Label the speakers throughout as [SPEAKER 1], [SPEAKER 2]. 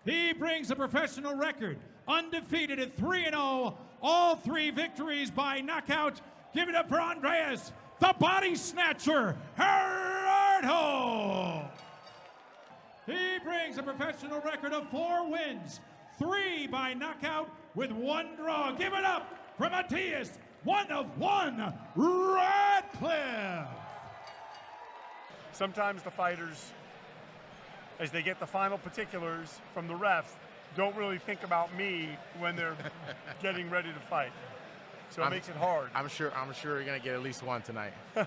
[SPEAKER 1] He brings a professional record, undefeated at 3-0, all 3 victories by knockout. Give it up for Andreas, the body snatcher, Gerardo. He brings a professional record of 4 wins, 3 by knockout with 1 draw. Give it up for Matthias, 1 of 1, Radcliffe.
[SPEAKER 2] Sometimes the fighters, as they get the final particulars from the refs, don't really think about me when they're getting ready to fight. So it makes it hard.
[SPEAKER 3] I'm sure you're gonna get at least 1 tonight.
[SPEAKER 2] This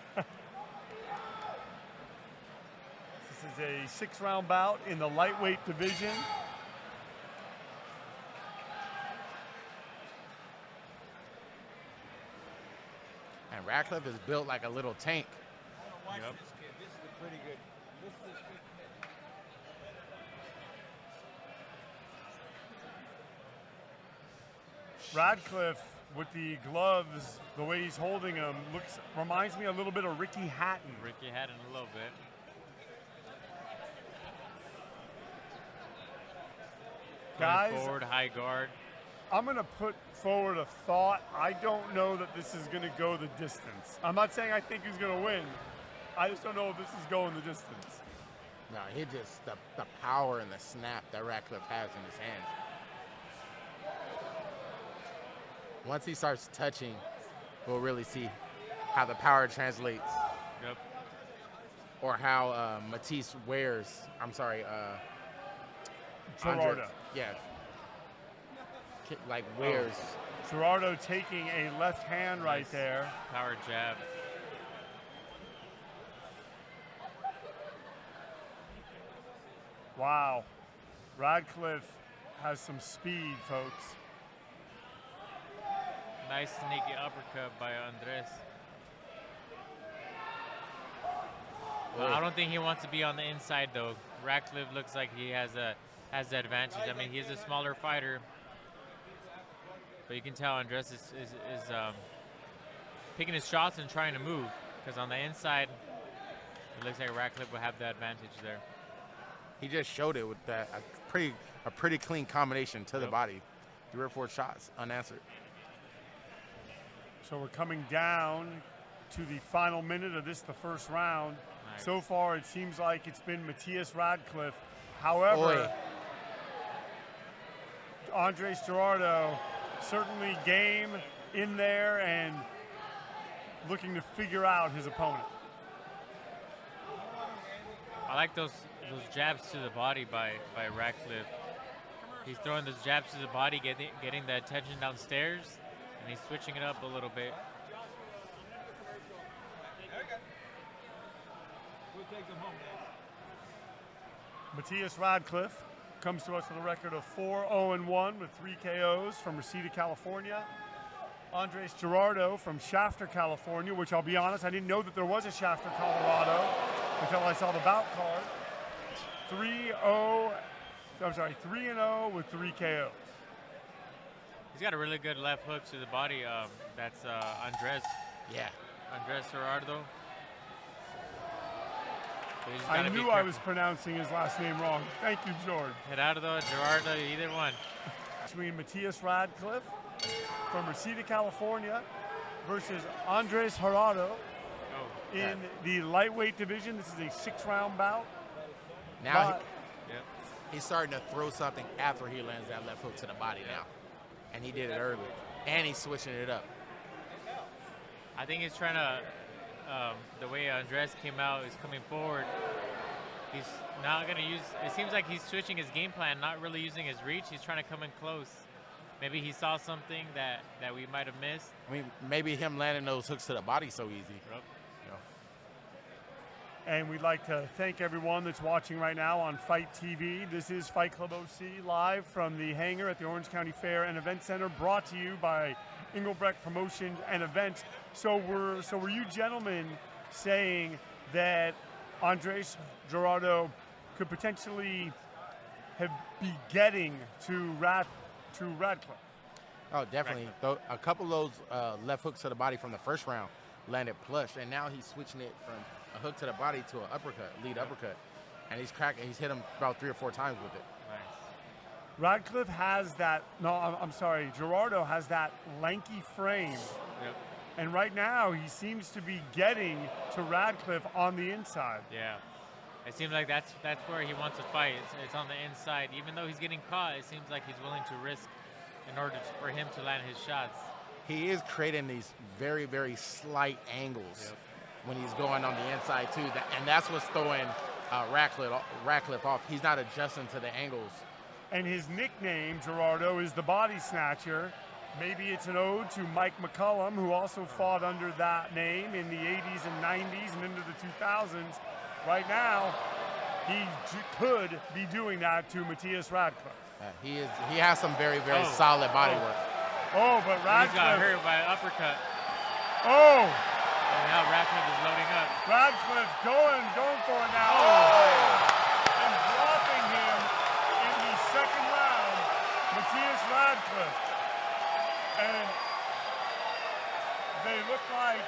[SPEAKER 2] is a 6-round bout in the lightweight division.
[SPEAKER 3] And Radcliffe is built like a little tank.
[SPEAKER 4] Watch this kid. This is a pretty good. This is good.
[SPEAKER 2] Radcliffe with the gloves, the way he's holding them, reminds me a little bit of Ricky Hatton.
[SPEAKER 5] Ricky Hatton a little bit.
[SPEAKER 2] Guys,
[SPEAKER 5] forward, high guard.
[SPEAKER 2] I'm going to put forward a thought. I don't know that this is going to go the distance. I'm not saying I think he's going to win. I just don't know if this is going the distance.
[SPEAKER 3] No, he just, the power and the snap that Radcliffe has in his hands. Once he starts touching, we'll really see how the power translates.
[SPEAKER 5] Yep.
[SPEAKER 3] Or how Matisse wears,
[SPEAKER 2] Gerardo.
[SPEAKER 3] Yeah. Like wears.
[SPEAKER 2] Gerardo taking a left hand right there.
[SPEAKER 5] Power jab.
[SPEAKER 2] Wow. Radcliffe has some speed, folks.
[SPEAKER 5] Nice sneaky uppercut by Andres. I don't think he wants to be on the inside though. Radcliffe looks like he has the advantage. I mean, he's a smaller fighter, but you can tell Andres is picking his shots and trying to move, because on the inside, it looks like Radcliffe will have the advantage there.
[SPEAKER 3] He just showed it with that a pretty clean combination to the body. 3 or 4 shots unanswered.
[SPEAKER 2] So we're coming down to the final minute of the first round.
[SPEAKER 5] Nice.
[SPEAKER 2] So far, it seems like it's been Matthias Radcliffe. However, Andres Gerardo certainly game in there and looking to figure out his opponent.
[SPEAKER 5] I like those jabs to the body by Radcliffe. He's throwing those jabs to the body, getting the attention downstairs, and he's switching it up a little bit.
[SPEAKER 2] Matthias Radcliffe comes to us with a record of 4-0-1 with 3 KOs from Reseda, California. Andres Gerardo from Shafter, California, which I'll be honest, I didn't know that there was a Shafter, Colorado until I saw the bout card. 3-0 with 3 KOs.
[SPEAKER 5] He's got a really good left hook to the body. That's Andres.
[SPEAKER 3] Yeah.
[SPEAKER 5] Andres Gerardo. So
[SPEAKER 2] I knew I was pronouncing his last name wrong. Thank you, George.
[SPEAKER 5] Gerardo, either one.
[SPEAKER 2] Between Matthias Radcliffe from Reseda, California versus Andres Gerardo in the lightweight division. This is a 6-round bout.
[SPEAKER 3] Now he's starting to throw something after he lands that left hook to the body now. And he did it early. And he's switching it up.
[SPEAKER 5] I think he's trying to, the way Andres came out, is coming forward. He's not going to use, it seems like he's switching his game plan, not really using his reach. He's trying to come in close. Maybe he saw something that we might have missed.
[SPEAKER 3] I mean, maybe him landing those hooks to the body so easy.
[SPEAKER 5] Yep.
[SPEAKER 2] And we'd like to thank everyone that's watching right now on Fight TV. This is Fight Club OC live from the hangar at the Orange County Fair and Event Center, brought to you by Engelbrecht Promotions and Events. So were you gentlemen saying that Andres Gerardo could potentially be getting to Radcliffe?
[SPEAKER 3] Oh, definitely. A couple of those left hooks to the body from the first round landed plush, and now he's switching it from a hook to the body to an uppercut, lead uppercut, and he's hit him about 3 or 4 times with it.
[SPEAKER 5] Nice.
[SPEAKER 2] Radcliffe has that, no, I'm sorry, Gerardo has that lanky frame.
[SPEAKER 5] Yep.
[SPEAKER 2] And right now, he seems to be getting to Radcliffe on the inside.
[SPEAKER 5] Yeah. It seems like that's where he wants to fight. It's on the inside. Even though he's getting caught, it seems like he's willing to risk in order for him to land his shots.
[SPEAKER 3] He is creating these very, very slight angles when he's going on the inside, too. And that's what's throwing Radcliffe off. He's not adjusting to the angles.
[SPEAKER 2] And his nickname, Gerardo, is the Body Snatcher. Maybe it's an ode to Mike McCullum, who also fought under that name in the 80s and 90s and into the 2000s. Right now, he could be doing that to Matthias Radcliffe.
[SPEAKER 3] He has some very, very solid body work.
[SPEAKER 2] Oh, but Radcliffe.
[SPEAKER 5] He got hurt by an uppercut.
[SPEAKER 2] Oh!
[SPEAKER 5] And now Radcliffe is loading up.
[SPEAKER 2] Radcliffe going for it now. Oh! And dropping him in the second round, Matthias Radcliffe. And they look like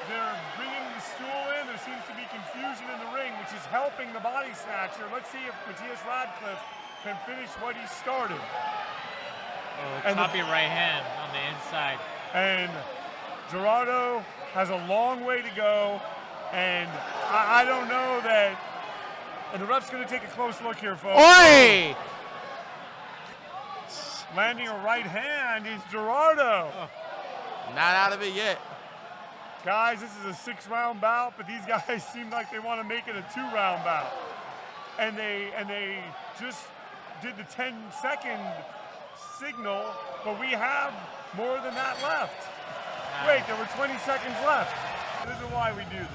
[SPEAKER 2] they're bringing the stool in. There seems to be confusion in the ring, which is helping the Body Snatcher. Let's see if Matthias Radcliffe can finish what he started.
[SPEAKER 5] Oh, choppy right hand on the inside.
[SPEAKER 2] And Gerardo has a long way to go, and I don't know that. And the ref's going to take a close look here, folks.
[SPEAKER 3] Oi!
[SPEAKER 2] Landing a right hand is Gerardo.
[SPEAKER 3] Not out of it yet.
[SPEAKER 2] Guys, this is a 6-round bout, but these guys seem like they want to make it a 2-round bout. And they just did the 10-second signal, but we have more than that left. Wait, there were 20 seconds left. This is why we do this.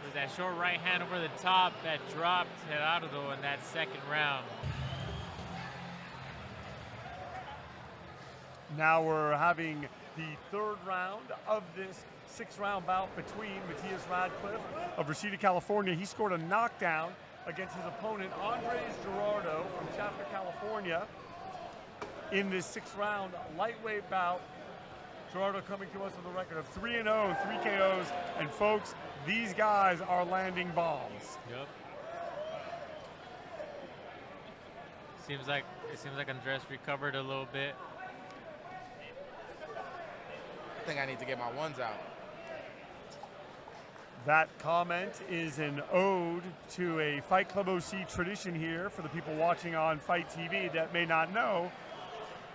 [SPEAKER 5] With that short right hand over the top that dropped Gerardo in that second round.
[SPEAKER 2] Now we're having the third round of this 6-round bout between Matthias Radcliffe of Reseda, California. He scored a knockdown against his opponent, Andres Gerardo from Shafter, California, in this 6-round lightweight bout. Gerardo coming to us with a record of 3-0, 3 KOs, and folks, these guys are landing bombs.
[SPEAKER 5] Yep. It seems like Andres recovered a little bit.
[SPEAKER 3] I think I need to get my ones out.
[SPEAKER 2] That comment is an ode to a Fight Club OC tradition here for the people watching on Fight TV that may not know.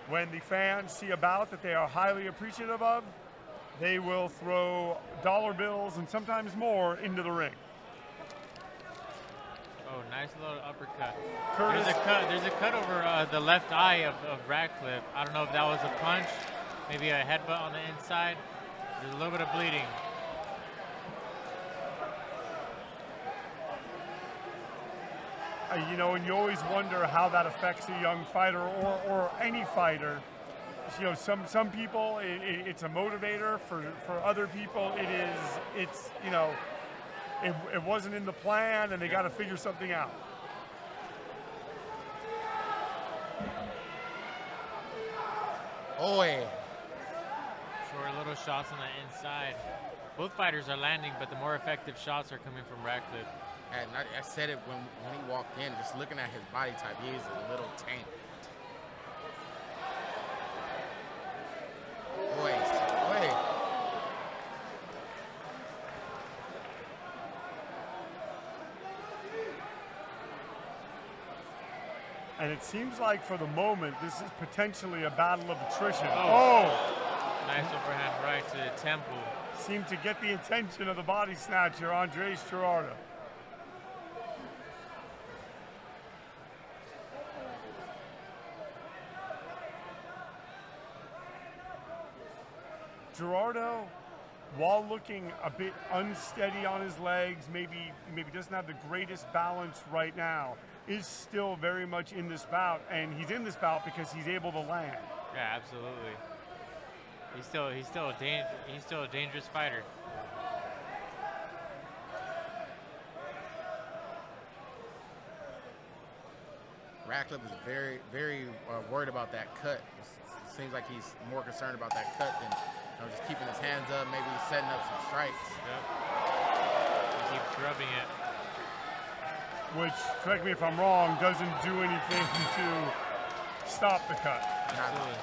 [SPEAKER 2] When the fans see a bout that they are highly appreciative of, they will throw dollar bills and sometimes more into the ring.
[SPEAKER 5] Oh, nice little uppercut.
[SPEAKER 2] Curtis.
[SPEAKER 5] There's a cut over the left eye of Radcliffe. I don't know if that was a punch, maybe a headbutt on the inside. There's a little bit of bleeding.
[SPEAKER 2] You know, and you always wonder how that affects a young fighter or any fighter. You know, some people it's a motivator. For other people, it's you know, it wasn't in the plan, and they got to figure something out.
[SPEAKER 3] Oi!
[SPEAKER 5] Short little shots on the inside. Both fighters are landing, but the more effective shots are coming from Radcliffe.
[SPEAKER 3] And I said it when he walked in, just looking at his body type, he is a little tank. Wait.
[SPEAKER 2] And it seems like for the moment, this is potentially a battle of attrition.
[SPEAKER 5] Nice overhand right to the temple.
[SPEAKER 2] Seemed to get the attention of the body snatcher, Andres Gerardo. Gerardo, while looking a bit unsteady on his legs, maybe doesn't have the greatest balance right now, is still very much in this bout, and he's in this bout because he's able to land.
[SPEAKER 5] Yeah, absolutely. He's still a dangerous fighter.
[SPEAKER 3] Radcliffe is very, very worried about that cut. It seems like he's more concerned about that cut than just keeping his hands up, maybe setting up some strikes.
[SPEAKER 5] Yep. He keeps rubbing it.
[SPEAKER 2] which, correct me if I'm wrong, doesn't do anything to stop the cut.
[SPEAKER 5] Absolutely.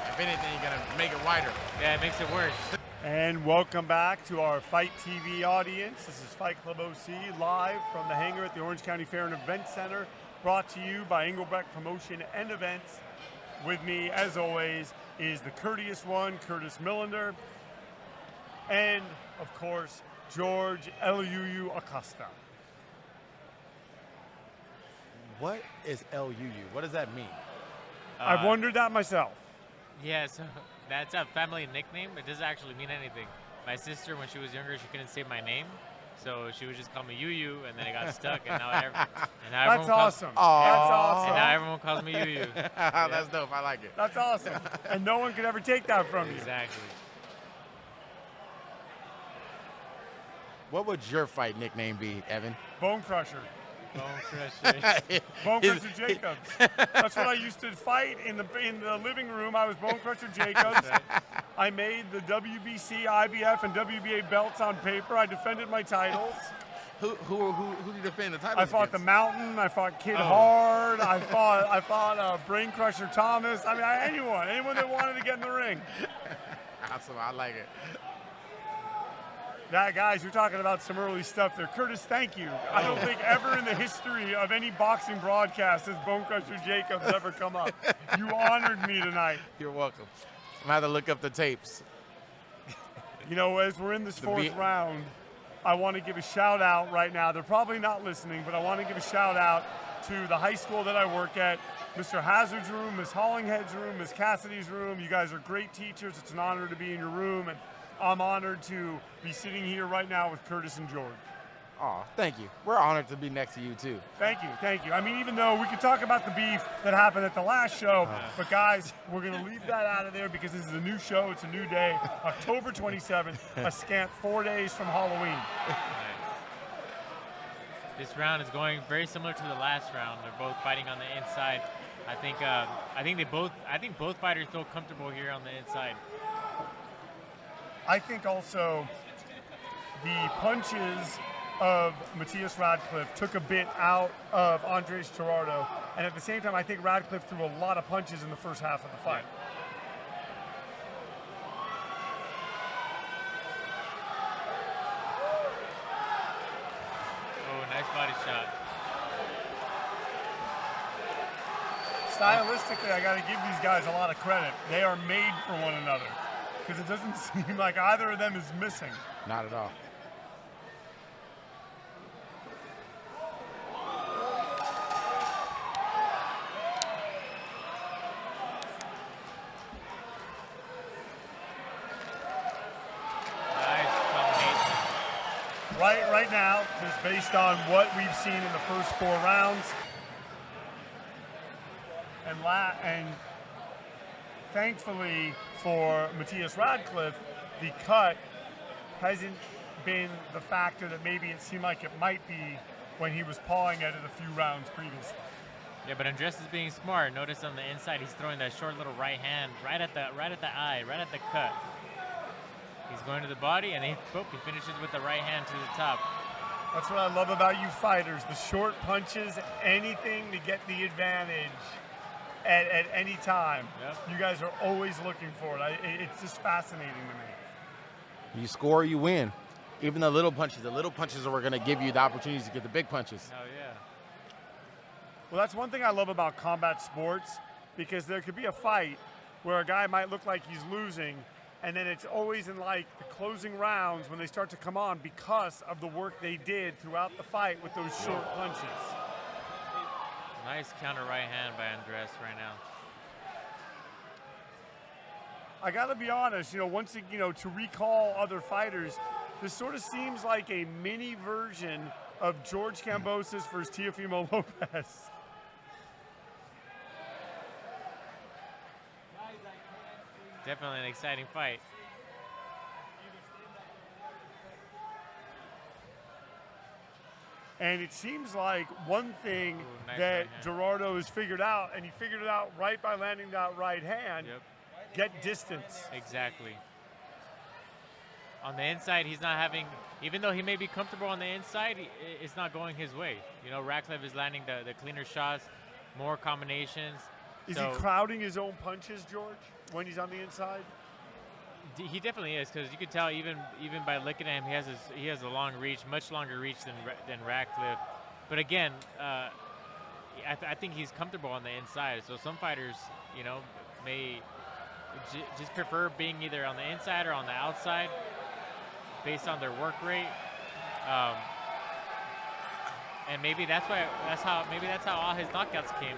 [SPEAKER 3] If anything, you're going to make it wider.
[SPEAKER 5] Yeah, it makes it worse.
[SPEAKER 2] And welcome back to our Fight TV audience. This is Fight Club OC live from the hangar at the Orange County Fair and Event Center, brought to you by Engelbrecht Promotion and Events. With me, as always, is the courteous one, Curtis Millender, and, of course, George Eliuyu Acosta.
[SPEAKER 3] What is LUU? What does that mean?
[SPEAKER 2] I've wondered that myself.
[SPEAKER 5] Yeah, so that's a family nickname. It doesn't actually mean anything. My sister, when she was younger, she couldn't say my name, so she would just call me Yu, and then it got stuck, and now,
[SPEAKER 2] That's awesome.
[SPEAKER 3] Aw.
[SPEAKER 2] That's awesome.
[SPEAKER 5] And now everyone calls me Yu.
[SPEAKER 3] That's dope. I like it.
[SPEAKER 2] That's awesome. And no one could ever take that from you.
[SPEAKER 5] Exactly.
[SPEAKER 3] What would your fight nickname be, Evan?
[SPEAKER 2] Bone Crusher.
[SPEAKER 5] Bone Crusher.
[SPEAKER 2] Bone Crusher Jacobs. That's what I used to fight in the living room. I was Bone Crusher Jacobs. I made the WBC, IBF, and WBA belts on paper. I defended my titles.
[SPEAKER 3] Who did you defend the title?
[SPEAKER 2] I fought the Mountain. I fought Kid Hard. I fought Brain Crusher Thomas. I mean, anyone that wanted to get in the ring.
[SPEAKER 3] Awesome. I like it.
[SPEAKER 2] Yeah, guys, you're talking about some early stuff there. Curtis, thank you. I don't think ever in the history of any boxing broadcast has Bone Crusher Jacobs ever come up. You honored me tonight.
[SPEAKER 3] You're welcome. I'm going to have to look up the tapes.
[SPEAKER 2] You know, as we're in this fourth round, I want to give a shout out right now. They're probably not listening, but I want to give a shout out to the high school that I work at, Mr. Hazard's room, Ms. Hollinghead's room, Ms. Cassidy's room. You guys are great teachers. It's an honor to be in your room, and I'm honored to be sitting here right now with Curtis and George.
[SPEAKER 3] Oh, thank you. We're honored to be next to you, too.
[SPEAKER 2] Thank you, thank you. I mean, even though we could talk about the beef that happened at the last show, but guys, we're going to leave that out of there because this is a new show, it's a new day, October 27th, a scant 4 days from Halloween.
[SPEAKER 5] This round is going very similar to the last round. They're both fighting on the inside. I think both fighters feel comfortable here on the inside.
[SPEAKER 2] I think also the punches of Matthias Radcliffe took a bit out of Andres Gerardo, and at the same time, I think Radcliffe threw a lot of punches in the first half of the fight.
[SPEAKER 5] Oh, nice body shot.
[SPEAKER 2] Stylistically, I got to give these guys a lot of credit. They are made for one another, because it doesn't seem like either of them is missing.
[SPEAKER 3] Not at all.
[SPEAKER 2] Right now, just based on what we've seen in the first 4 rounds, and thankfully for Matthias Radcliffe, the cut hasn't been the factor that maybe it seemed like it might be when he was pawing at it a few rounds previously.
[SPEAKER 5] Yeah, but Andres is being smart. Notice on the inside, he's throwing that short little right hand right at the eye, right at the cut. He's going to the body, and he finishes with the right hand to the top.
[SPEAKER 2] That's what I love about you fighters, the short punches, anything to get the advantage at any time.
[SPEAKER 5] Yep.
[SPEAKER 2] You guys are always looking for it. It's just fascinating to me.
[SPEAKER 3] You score, you win. Even the little punches are going to give you the opportunities to get the big punches.
[SPEAKER 5] Oh, yeah.
[SPEAKER 2] Well, that's one thing I love about combat sports, because there could be a fight where a guy might look like he's losing, and then it's always in like the closing rounds when they start to come on because of the work they did throughout the fight with those short punches.
[SPEAKER 5] Nice counter right hand by Andres right now.
[SPEAKER 2] I gotta be honest, to recall other fighters, this sort of seems like a mini version of George Kambosos versus Teofimo Lopez.
[SPEAKER 5] Definitely an exciting fight.
[SPEAKER 2] And it seems like one thing
[SPEAKER 5] nice
[SPEAKER 2] that
[SPEAKER 5] right hand.
[SPEAKER 2] Gerardo has figured out, and he figured it out right by landing that right hand,
[SPEAKER 5] Yep.
[SPEAKER 2] get distance.
[SPEAKER 5] Exactly. on the inside, he's not having, even though he may be comfortable on the inside, it's not going his way. You know, Ratcliffe is landing the cleaner shots, more combinations.
[SPEAKER 2] Is he crowding his own punches, George, when he's on the inside?
[SPEAKER 5] He definitely is, because you could tell even by looking at him, he has a long reach, much longer reach than Ratcliffe. But again, I think he's comfortable on the inside. So some fighters, you know, may just prefer being either on the inside or on the outside, based on their work rate. And maybe that's how all his knockouts came,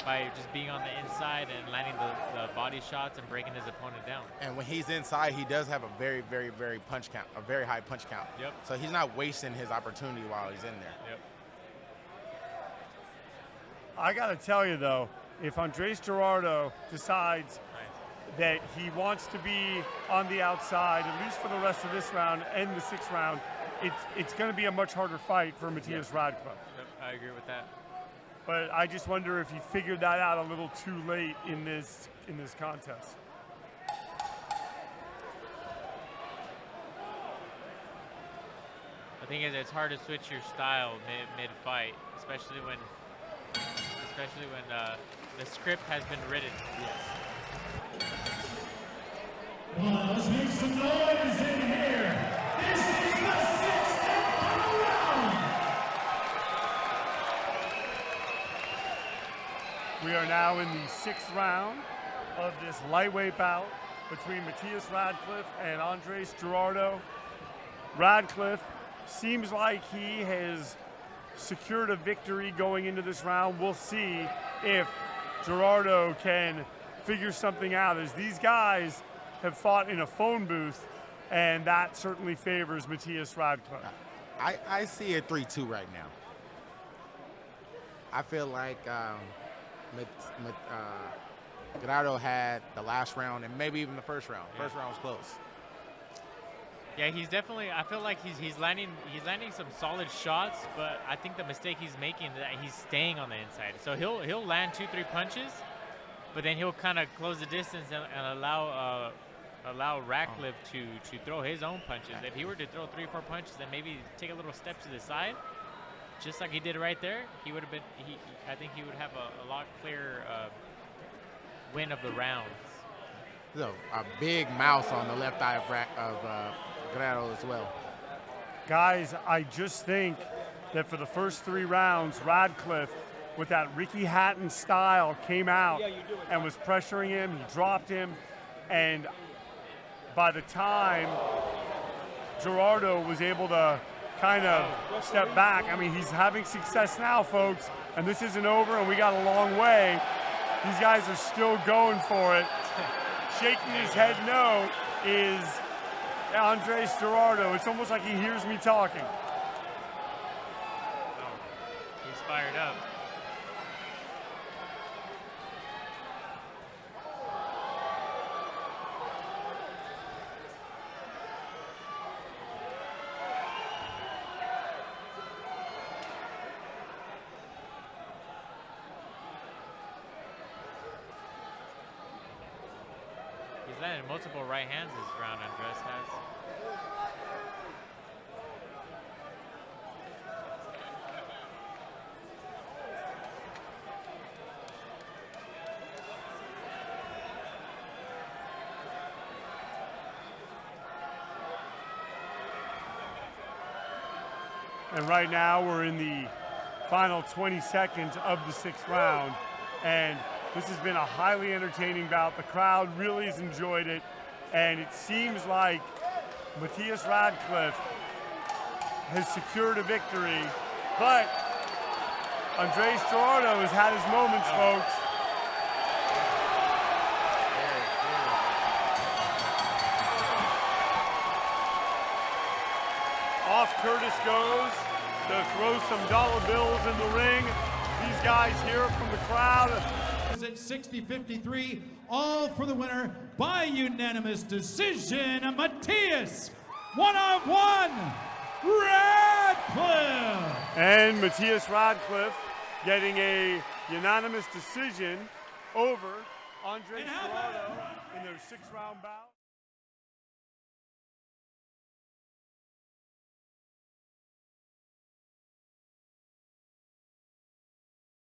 [SPEAKER 5] by just being on the inside and landing the body shots and breaking his opponent down.
[SPEAKER 3] And when he's inside, he does have a very, very, very punch count, a very high punch count.
[SPEAKER 5] Yep.
[SPEAKER 3] So he's not wasting his opportunity while he's in there.
[SPEAKER 5] Yep.
[SPEAKER 2] I got to tell you, though, if Andres Gerardo decides that he wants to be on the outside, at least for the rest of this round and the 6th round, it's going to be a much harder fight for Matthias Radcliffe.
[SPEAKER 5] Yep, I agree with that.
[SPEAKER 2] But I just wonder if he figured that out a little too late in this contest.
[SPEAKER 5] The thing is, it's hard to switch your style mid-fight, especially when the script has been written.
[SPEAKER 1] Let's make some noise in here. This is the 6th and final round.
[SPEAKER 2] We are now in the 6th round of this lightweight bout between Matthias Radcliffe and Andres Gerardo. Radcliffe seems like he has secured a victory going into this round. We'll see if Gerardo can figure something out, as these guys have fought in a phone booth, and that certainly favors Matthias Radcliffe.
[SPEAKER 3] I see a 3-2 right now. I feel like Gerardo had the last round and maybe even the first round. First round was close.
[SPEAKER 5] Yeah, he's definitely. I feel like he's landing some solid shots, but I think the mistake he's making is that he's staying on the inside. So he'll land 2-3 punches, but then he'll kind of close the distance and allow Ratcliffe to throw his own punches. If he were to throw 3 or 4 punches and maybe take a little step to the side, just like he did right there, he would have been. I think he would have a lot clearer win of the rounds.
[SPEAKER 3] There's a big mouse on the left eye of Gerardo as well.
[SPEAKER 2] Guys, I just think that for the first 3 rounds, Radcliffe, with that Ricky Hatton style, came out and was pressuring him. He dropped him, and by the time Gerardo was able to kind of step back, I mean, he's having success now, folks, and this isn't over, and we got a long way. These guys are still going for it. Shaking his head no is Andres Gerardo. It's almost like he hears me talking.
[SPEAKER 5] Oh, he's fired up. He's landed multiple right hands this round, Andres has.
[SPEAKER 2] And right now we're in the final 20 seconds of the 6th round, and this has been a highly entertaining bout. The crowd really has enjoyed it, and it seems like Matthias Radcliffe has secured a victory, but Andres Gerardo has had his moments, folks. Off Curtis goes to throw some dollar bills in the ring. These guys hear it from the crowd.
[SPEAKER 1] At 60-53, all for the winner by unanimous decision, Matthias, 1-of-1, Radcliffe.
[SPEAKER 2] And Matthias Radcliffe getting a unanimous decision over Andres Gerardo in their 6th round bout.